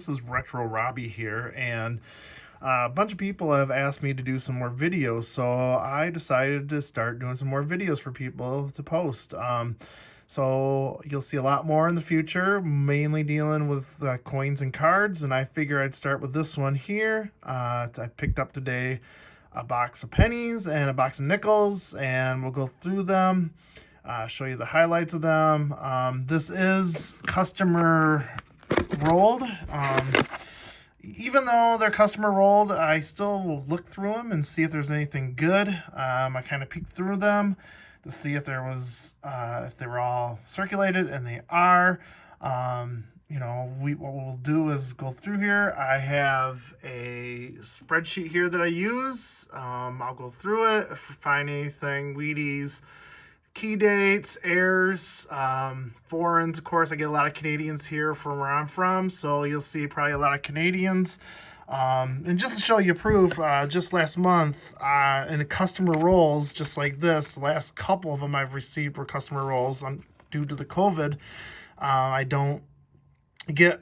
This is Retro Robbie here, and a bunch of people have asked me to do some more videos, so I decided to start doing some more videos for people to post. So you'll see a lot more in the future, mainly dealing with coins and cards, and I figure I'd start with this one here. I picked up today a box of pennies and a box of nickels, and we'll go through them, show you the highlights of them. This is customer rolled. Even though they're customer rolled, I still will look through them and see if there's anything good. I kind of peeked through them to see if there was if they were all circulated, and they are. What we'll do is go through here. I have a spreadsheet here that I use. I'll go through it. If I find anything, Wheaties, key dates, heirs, foreigns. Of course, I get a lot of Canadians here from where I'm from, so you'll see probably a lot of Canadians. And just to show you proof, just last month, in the customer rolls, just like this, the last couple of them I've received were customer rolls. Due to the COVID, I don't get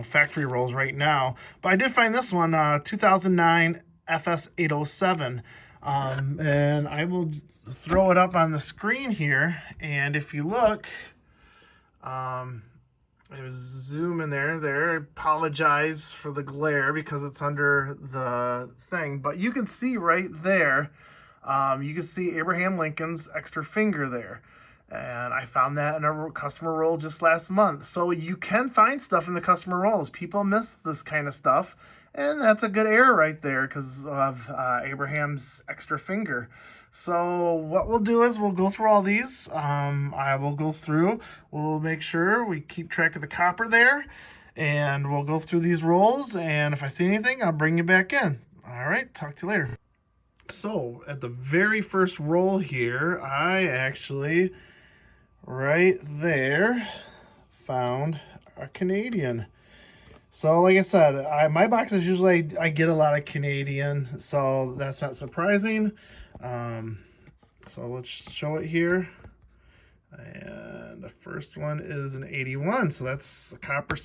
factory rolls right now, but I did find this one, 2009 FS 807, and I will throw it up on the screen here. And if you look, I was zoom in there. I apologize for the glare because it's under the thing, but you can see right there, you can see Abraham Lincoln's extra finger there. And I found that in a customer roll just last month. So you can find stuff in the customer rolls. People miss this kind of stuff, and that's a good error right there because of Abraham's extra finger. So what we'll do is we'll go through all these. I will go through. We'll make sure we keep track of the copper there, and we'll go through these rolls. And if I see anything, I'll bring you back in. All right, talk to you later. So at the very first roll here, I actually right there found a Canadian. So like I said, my boxes usually I get a lot of Canadian, so that's not surprising. So let's show it here. And the first one is an 81, so that's a copper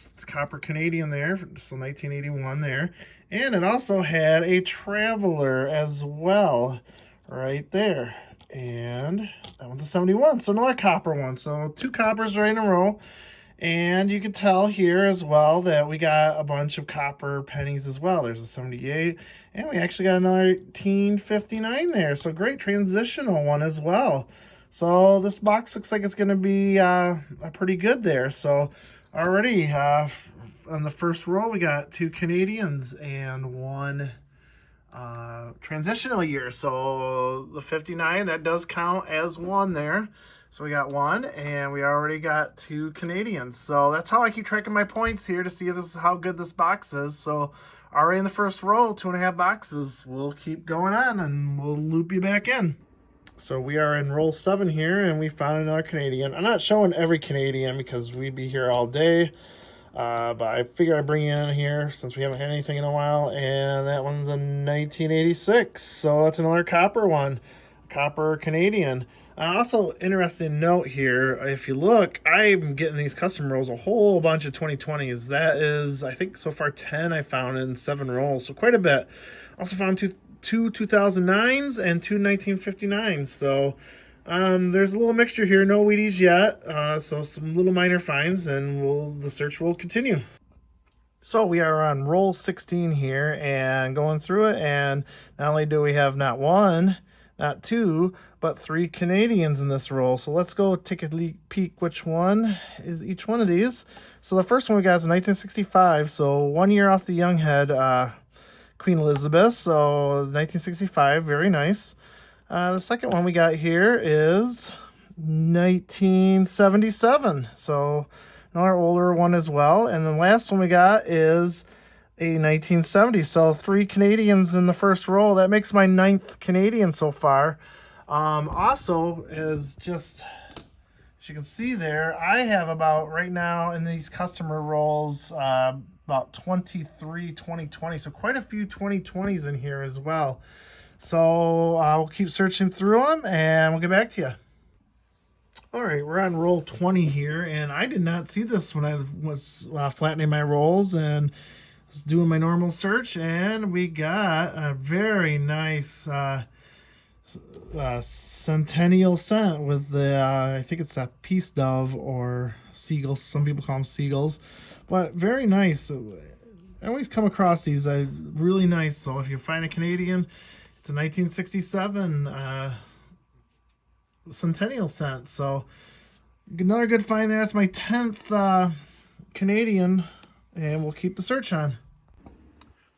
Canadian there, so 1981 there. And it also had a Traveler as well right there. And that one's a 71, so another copper one. So two coppers right in a row. And you can tell here as well that we got a bunch of copper pennies as well. There's a 78, and we actually got another 1959 there. So great transitional one as well. So this box looks like it's going to be pretty good there. So already on the first row, we got two Canadians and one transitional year. So the 59, that does count as one there. So we got one, and we already got two Canadians. So that's how I keep track of my points here to see if this is how good this box is. So already in the first row, 2.5 boxes. We'll keep going on, and we'll loop you back in. So we are in roll 7 here, and we found another Canadian. I'm not showing every Canadian because we'd be here all day. But I figure I'd bring you in here since we haven't had anything in a while. And that one's a 1986. So that's another copper one. Copper Canadian. Also, interesting note here, if you look, I'm getting these custom rolls, a whole bunch of 2020s. That is, I think so far 10 I found in 7 rolls, so quite a bit. Also found two 2009s and two 1959s. So there's a little mixture here, no Wheaties yet, so some little minor finds, and the search will continue. So we are on roll 16 here and going through it, and not only do we have not one, not two, but 3 Canadians in this roll. So let's go take a peek which one is each one of these. So the first one we got is 1965, so 1 year off the young head, Queen Elizabeth, so 1965, very nice. The second one we got here is 1977, so another older one as well. And the last one we got is a 1970, so 3 Canadians in the first roll. That makes my 9th Canadian so far. Also, is just, as you can see there, I have about, right now in these customer rolls, about 23 2020, so quite a few 2020s in here as well. So we'll keep searching through them, and we'll get back to you. All right, we're on roll 20 here, and I did not see this when I was flattening my rolls and was doing my normal search, and we got a very nice Centennial scent with the, I think it's a peace dove or seagulls. Some people call them seagulls, but very nice. I always come across these really nice. So if you find a Canadian, it's a 1967 Centennial scent. So another good find there. That's my 10th Canadian, and we'll keep the search on.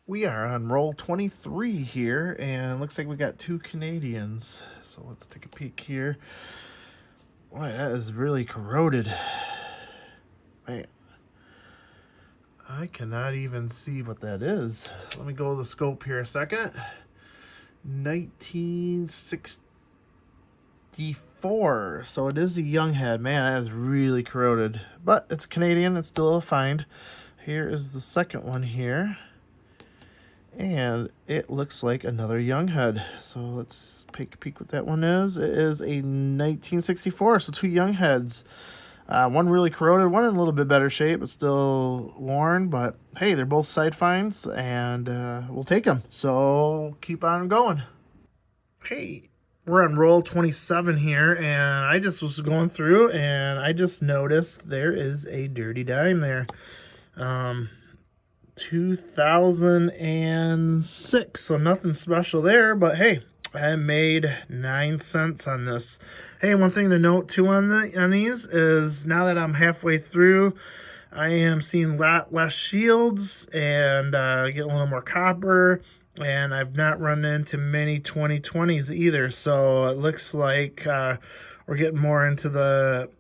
We are on roll 23 here, and looks like we got 2 Canadians. So let's take a peek here. Boy, that is really corroded. Man, I cannot even see what that is. Let me go to the scope here a second. 1964. So it is a young head. Man, that is really corroded. But it's Canadian. It's still a find. Here is the second one here. And it looks like another young head. So let's take a peek what that one is. It is a 1964, so 2 young heads. One really corroded, one in a little bit better shape, but still worn. But hey, they're both side finds, and we'll take them. So keep on going. Hey, we're on roll 27 here, and I just was going through, and I just noticed there is a dirty dime there. 2006, so nothing special there, but hey, I made 9 cents on this. Hey, one thing to note too on these is now that I'm halfway through, I am seeing a lot less shields and getting a little more copper, and I've not run into many 2020s either, so it looks like we're getting more into the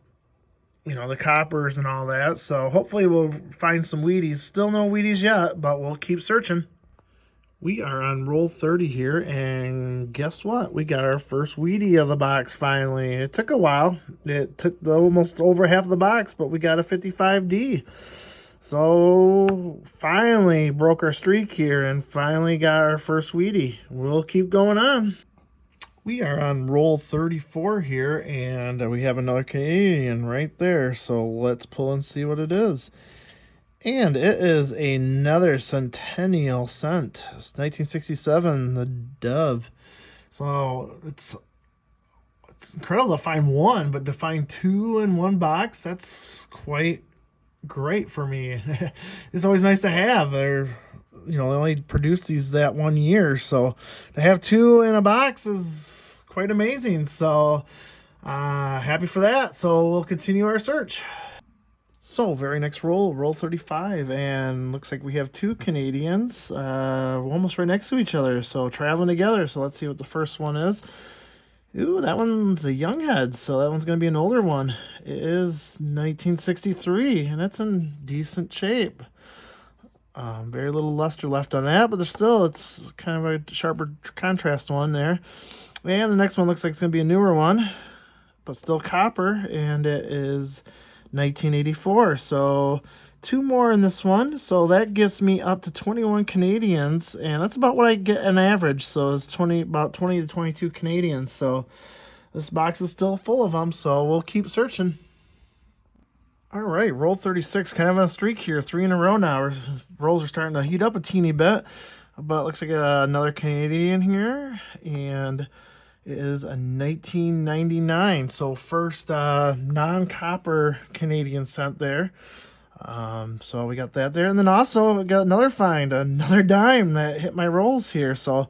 the coppers and all that. So hopefully we'll find some Wheaties. Still no Wheaties yet, but we'll keep searching. We are on roll 30 here, and guess what? We got our first Wheatie of the box finally. It took a while. It took almost over half the box, but we got a 55D. So finally broke our streak here and finally got our first Wheatie. We'll keep going on. We are on roll 34 here, and we have another Canadian right there. So let's pull and see what it is. And it is another Centennial scent. It's 1967, the Dove. So it's incredible to find one, but to find 2 in one box, that's quite great for me. It's always nice to have. They only produced these that 1 year, so to have 2 in a box is quite amazing. So happy for that. So we'll continue our search. So very next roll 35, and looks like we have 2 Canadians almost right next to each other, so traveling together. So let's see what the first one is. Ooh, that one's a young head, so that one's going to be an older one. It is 1963, and it's in decent shape. Very little luster left on that, but it's kind of a sharper contrast one there. And the next one looks like it's going to be a newer one, but still copper, and it is 1984. So 2 more in this one, so that gives me up to 21 Canadians, and that's about what I get an average. So it's about 20 to 22 Canadians. So this box is still full of them, so we'll keep searching. All right, roll 36, kind of on a streak here, 3 in a row now. Rolls are starting to heat up a teeny bit, but it looks like another Canadian here, and it is a 1999. So first non-copper Canadian scent there. So we got that there, and then also we got another find, another dime that hit my rolls here. So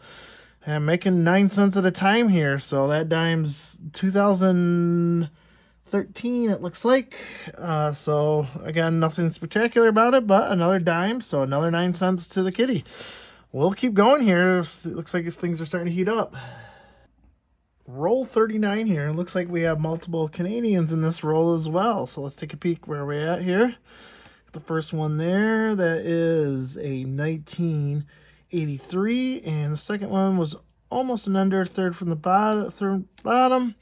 I'm making 9 cents at a time here. So that dime's 2013, it looks like. So again, nothing spectacular about it, but another dime, so another 9 cents to the kitty. We'll keep going here. It looks like things are starting to heat up. Roll 39 here. It looks like we have multiple Canadians in this roll as well. So let's take a peek where we're at here. The first one there, that is a 1983, and the second one was almost an under, third bottom,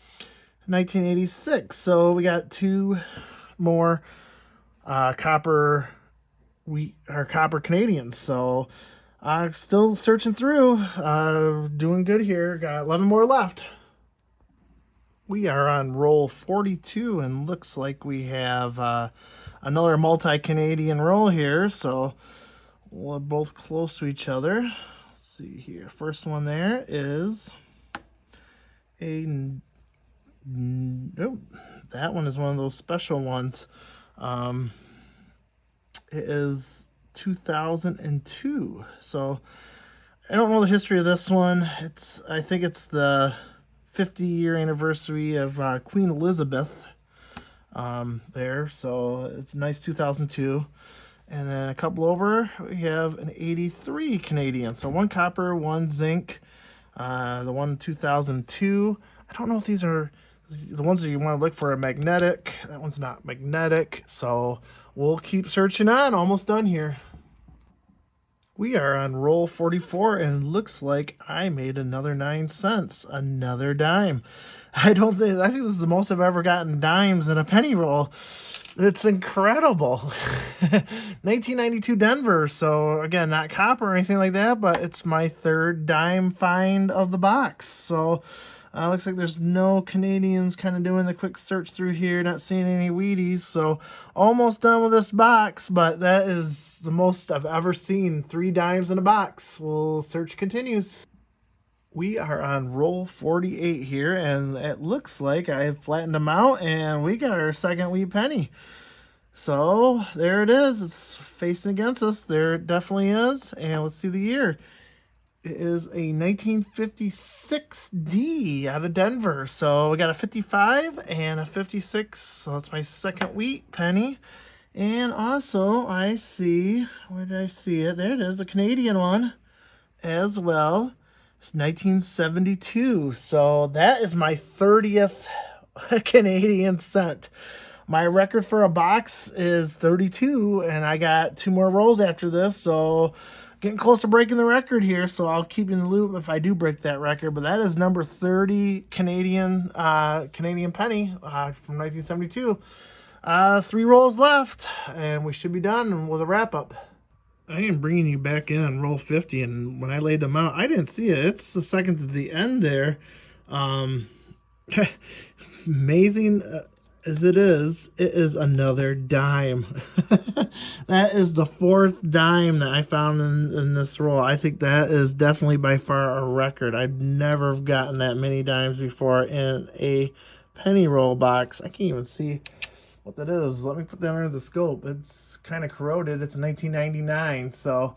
1986. So we got 2 more copper Canadians. So still searching through, doing good here. Got 11 more left. We are on roll 42 and looks like we have another multi-Canadian roll here, so we're both close to each other. Let's see here. First one there is a nope. That one is one of those special ones. It is 2002. So I don't know the history of this one. I think it's the 50-year anniversary of Queen Elizabeth there. So it's nice 2002. And then a couple over, we have an 83 Canadian. So one copper, one zinc. The one 2002. I don't know if these are the ones that you want to look for are magnetic. That one's not magnetic. So we'll keep searching on. Almost done here. We are on roll 44 and looks like I made another 9 cents, another dime. I think this is the most I've ever gotten dimes in a penny roll. It's incredible. 1992 Denver. So again, not copper or anything like that, but it's my third dime find of the box. So looks like there's no Canadians kind of doing the quick search through here, not seeing any Wheaties. So almost done with this box, but that is the most I've ever seen. 3 dimes in a box. Well, search continues. We are on roll 48 here, and it looks like I have flattened them out, and we got our second wheat penny. So there it is. It's facing against us. There it definitely is. And let's see the year. It is a 1956 D out of Denver. So we got a 55 and a 56. So that's my second wheat penny. And also I see, where did I see it? There it is, a Canadian one as well. It's 1972. So that is my 30th Canadian cent. My record for a box is 32, and I got 2 more rolls after this. So getting close to breaking the record here, so I'll keep you in the loop if I do break that record. But that is number 30 Canadian penny from 1972. 3 rolls left, and we should be done with a wrap-up. I am bringing you back in on roll 50, and when I laid them out, I didn't see it. It's the second to the end there. Amazing as it is another dime. That is the 4th dime that I found in this roll. I think that is definitely by far a record. I've never gotten that many dimes before in a penny roll box. I can't even see what that is. Let me put that under the scope. It's kind of corroded. It's 1999. So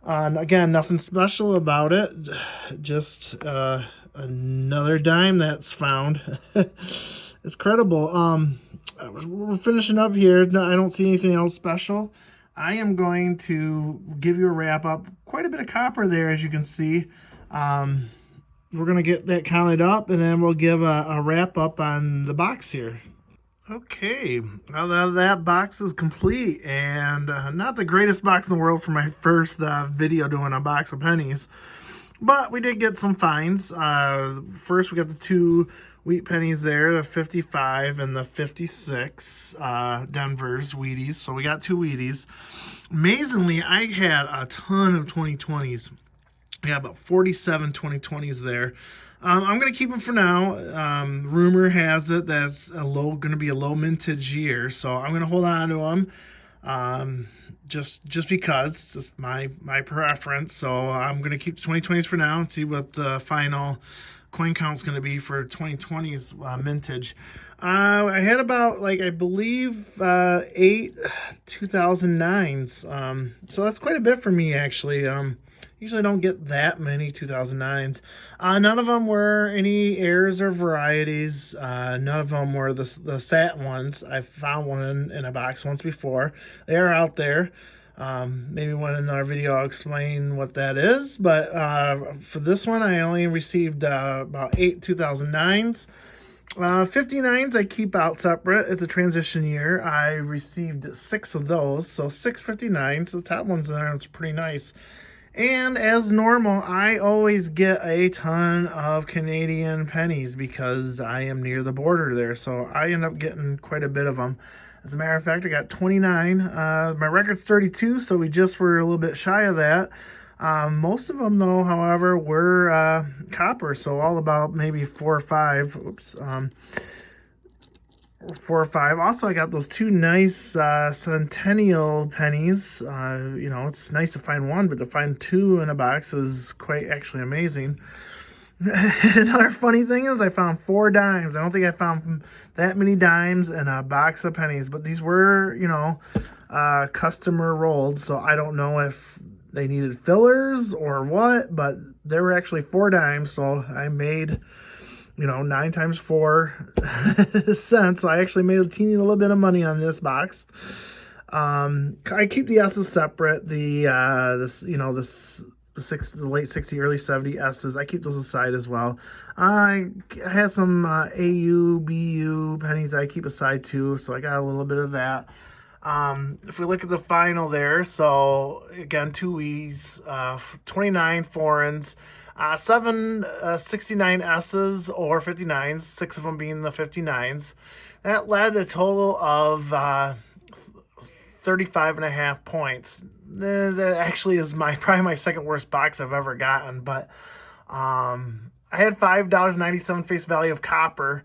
again, nothing special about it. Just another dime that's found. It's credible. We're finishing up here. No, I don't see anything else special. I am going to give you a wrap up. Quite a bit of copper there, as you can see. We're going to get that counted up, and then we'll give a wrap up on the box here. Okay, well, that box is complete, and not the greatest box in the world for my first video doing a box of pennies, but we did get some finds. First, we got the 2 wheat pennies there, the 55 and the 56 Denver's Wheaties. So we got 2 Wheaties. Amazingly, I had a ton of 2020s. Yeah, about 47 2020s there. I'm going to keep them for now. Rumor has it that's going to be a low mintage year, so I'm going to hold on to them. Just because it's just my preference. So I'm going to keep the 2020s for now and see what the final coin count's going to be for 2020's mintage. I had about, I believe 8 2009s. So that's quite a bit for me, actually. Usually don't get that many 2009s. None of them were any heirs or varieties. None of them were the sat ones. I found one in a box once before. They are out there. Maybe in another video I'll explain what that is. But for this one, I only received about 8 2009s. 59s I keep out separate. It's a transition year. I received 6 of those. So 6 59s. The top one's there. It's pretty nice. And as normal, I always get a ton of Canadian pennies because I am near the border there. So I end up getting quite a bit of them. As a matter of fact, I got 29. My record's 32, so we just were a little bit shy of that. Most of them, though, however, were copper, so all about maybe 4 or 5. Oops, 4 or 5. Also, I got those 2 nice Centennial pennies. It's nice to find one, but to find 2 in a box is quite actually amazing. Another funny thing is I found 4 dimes. I don't think I found that many dimes in a box of pennies, but these were, customer rolled, so I don't know if they needed fillers or what, but there were actually 4 dimes, so I made 9 times 4 cents. So I actually made a teeny little bit of money on this box. I keep the S's separate. The late 60, early 70 S's. I keep those aside as well. I had some AU, BU pennies that I keep aside too, so I got a little bit of that. If we look at the final there, so again, 2 E's, 29 foreigns, 7 69 S's or 59s, 6 of them being the 59s. That led a total of 35.5 points. That actually is probably my second worst box I've ever gotten, but I had $5.97 face value of copper.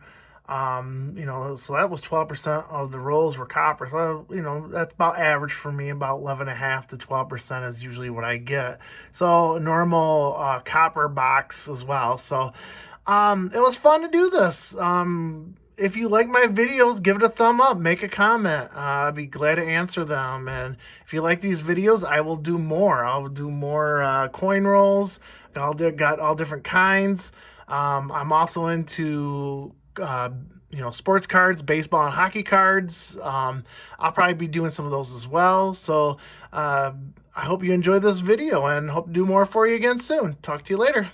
So that was 12% of the rolls were copper. So, that's about average for me. About 11.5 to 12% is usually what I get. So normal copper box as well. So it was fun to do this. If you like my videos, give it a thumb up, make a comment. I'd be glad to answer them. And if you like these videos, I will do more. I'll do more coin rolls. Got all different kinds. I'm also into sports cards, baseball and hockey cards. I'll probably be doing some of those as well. So I hope you enjoyed this video and hope to do more for you again soon. Talk to you later.